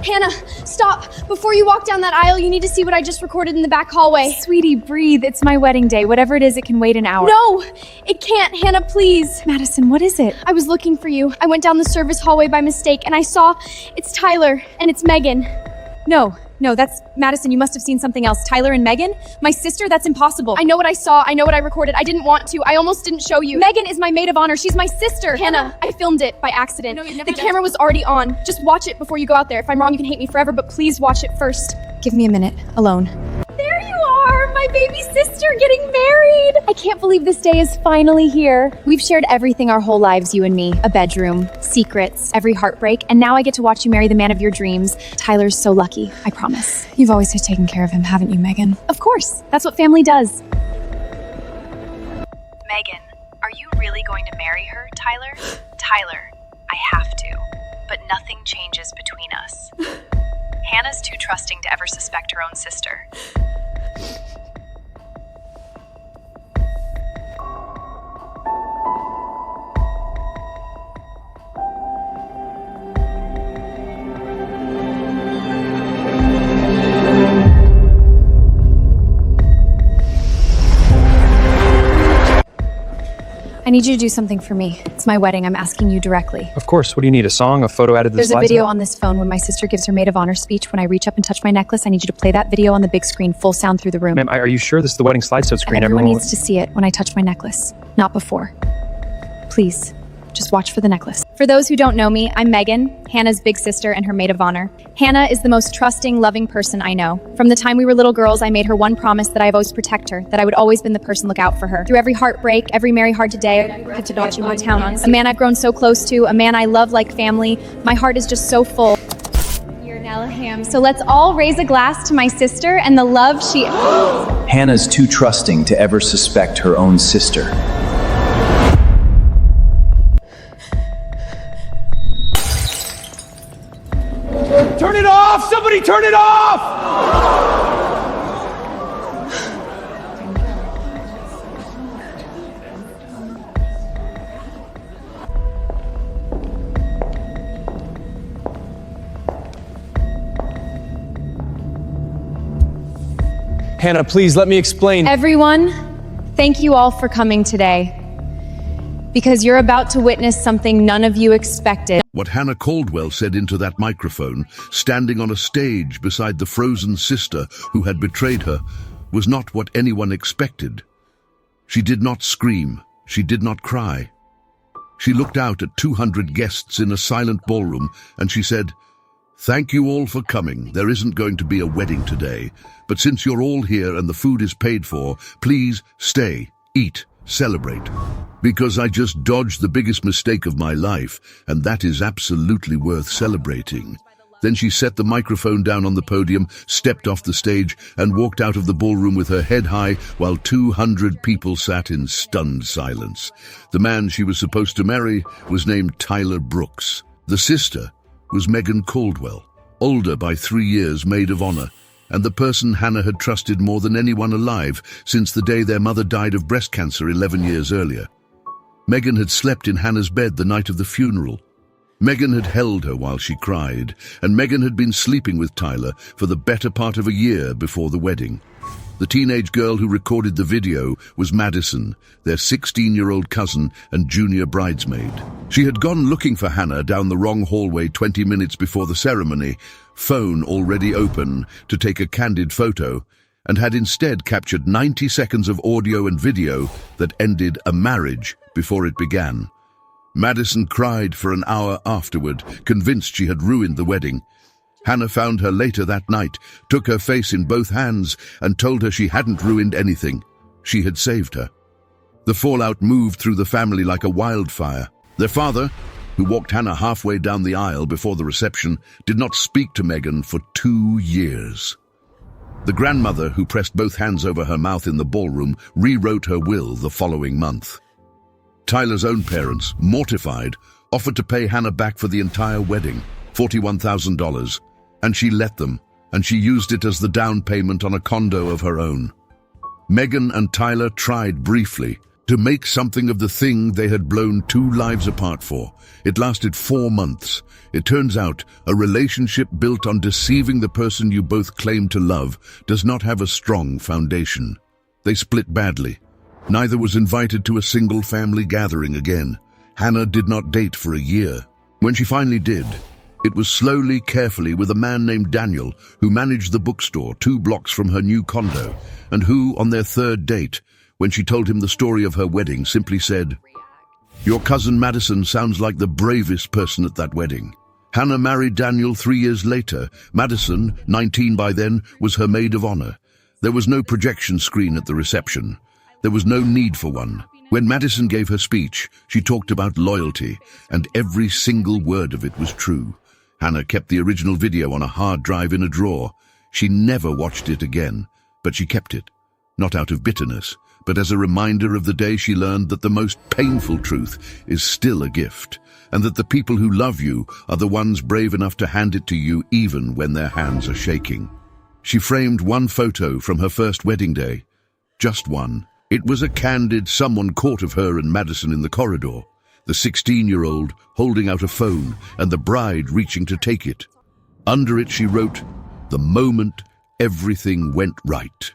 Hannah, stop. Before you walk down that aisle, you need to see what I just recorded in the back hallway. Sweetie, breathe. It's my wedding day. Whatever it is, it can wait an hour. No, it can't. Hannah, please. Madison, what is it? I was looking for you. I went down the service hallway by mistake, and I saw it's Tyler, and it's Megan. No, that's Madison. You must have seen something else. Tyler and Megan? My sister? That's impossible. I know what I saw. I know what I recorded. I didn't want to. I almost didn't show you. Megan is my maid of honor. She's my sister. Hannah, I filmed it by accident. No, you've never the done camera was already on. Just watch it before you go out there. If I'm wrong, you can hate me forever, but please watch it first. Give me a minute. Alone. There you are, my baby sister getting married. I can't believe this day is finally here. We've shared everything our whole lives, you and me. A bedroom, secrets, every heartbreak, and now I get to watch you marry the man of your dreams. Tyler's so lucky, I promise. You've always taken care of him, haven't you, Megan? Of course. That's what family does. Megan, are you really going to marry her, Tyler? Tyler, I have to, but nothing changes between us. Hannah's too trusting to ever suspect her own sister. I need you to do something for me. It's my wedding. I'm asking you directly. Of course. What do you need? A song? A photo added to the There's a slides? video on this phone when my sister gives her maid of honor speech. When I reach up and touch my necklace, I need you to play that video on the big screen, full sound through the room. Ma'am, are you sure this is the wedding slideshow screen? Everyone will- needs to see it when I touch my necklace, not before. Please, just watch for the necklace. For those who don't know me, I'm Megan, Hannah's big sister and her maid of honor. Hannah is the most trusting, loving person I know. From the time we were little girls, I made her one promise that I've always protect her, that I would always been the person look out for her. Through every heartbreak, every merry hard today, I had to dodge you my town on. A man I've grown so close to, a man I love like family. My heart is just so full. You're Nella Ham. So let's all raise a glass to my sister and the love she... Hannah's too trusting to ever suspect her own sister. Turn it off! Somebody turn it off! Hannah, please let me explain. Everyone, thank you all for coming today. Because you're about to witness something none of you expected. What Hannah Caldwell said into that microphone, standing on a stage beside the frozen sister who had betrayed her, was not what anyone expected. She did not scream. She did not cry. She looked out at 200 guests in a silent ballroom and she said, "Thank you all for coming. There isn't going to be a wedding today, but since you're all here and the food is paid for, please stay, eat, celebrate. Because I just dodged the biggest mistake of my life, and that is absolutely worth celebrating." Then she set the microphone down on the podium, stepped off the stage, and walked out of the ballroom with her head high while 200 people sat in stunned silence. The man she was supposed to marry was named Tyler Brooks. The sister was Megan Caldwell, older by 3 years, maid of honor, and the person Hannah had trusted more than anyone alive since the day their mother died of breast cancer 11 years earlier. Megan had slept in Hannah's bed the night of the funeral. Megan had held her while she cried, and Megan had been sleeping with Tyler for the better part of a year before the wedding. The teenage girl who recorded the video was Madison, their 16-year-old cousin and junior bridesmaid. She had gone looking for Hannah down the wrong hallway 20 minutes before the ceremony, phone already open to take a candid photo, and had instead captured 90 seconds of audio and video that ended a marriage before it began. Madison cried for an hour afterward, convinced she had ruined the wedding. Hannah found her later that night, took her face in both hands, and told her she hadn't ruined anything. She had saved her. The fallout moved through the family like a wildfire. Their father, who walked Hannah halfway down the aisle before the reception, did not speak to Megan for 2 years. The grandmother, who pressed both hands over her mouth in the ballroom, rewrote her will the following month. Tyler's own parents, mortified, offered to pay Hannah back for the entire wedding, $41,000, and she let them, and she used it as the down payment on a condo of her own. Megan and Tyler tried briefly to make something of the thing they had blown 2 lives apart for. It lasted 4 months. It turns out a relationship built on deceiving the person you both claim to love does not have a strong foundation. They split badly. Neither was invited to a single family gathering again. Hannah did not date for a year. When she finally did, it was slowly, carefully, with a man named Daniel, who managed the bookstore 2 blocks from her new condo, and who, on their 3rd date, when she told him the story of her wedding, simply said, "Your cousin Madison sounds like the bravest person at that wedding." Hannah married Daniel 3 years later. Madison, 19 by then, was her maid of honor. There was no projection screen at the reception. There was no need for one. When Madison gave her speech, she talked about loyalty, and every single word of it was true. Hannah kept the original video on a hard drive in a drawer. She never watched it again, but she kept it, not out of bitterness, but as a reminder of the day she learned that the most painful truth is still a gift, and that the people who love you are the ones brave enough to hand it to you even when their hands are shaking. She framed one photo from her first wedding day. Just one. It was a candid someone caught of her and Madison in the corridor, the 16-year-old holding out a phone and the bride reaching to take it. Under it she wrote, "The moment everything went right."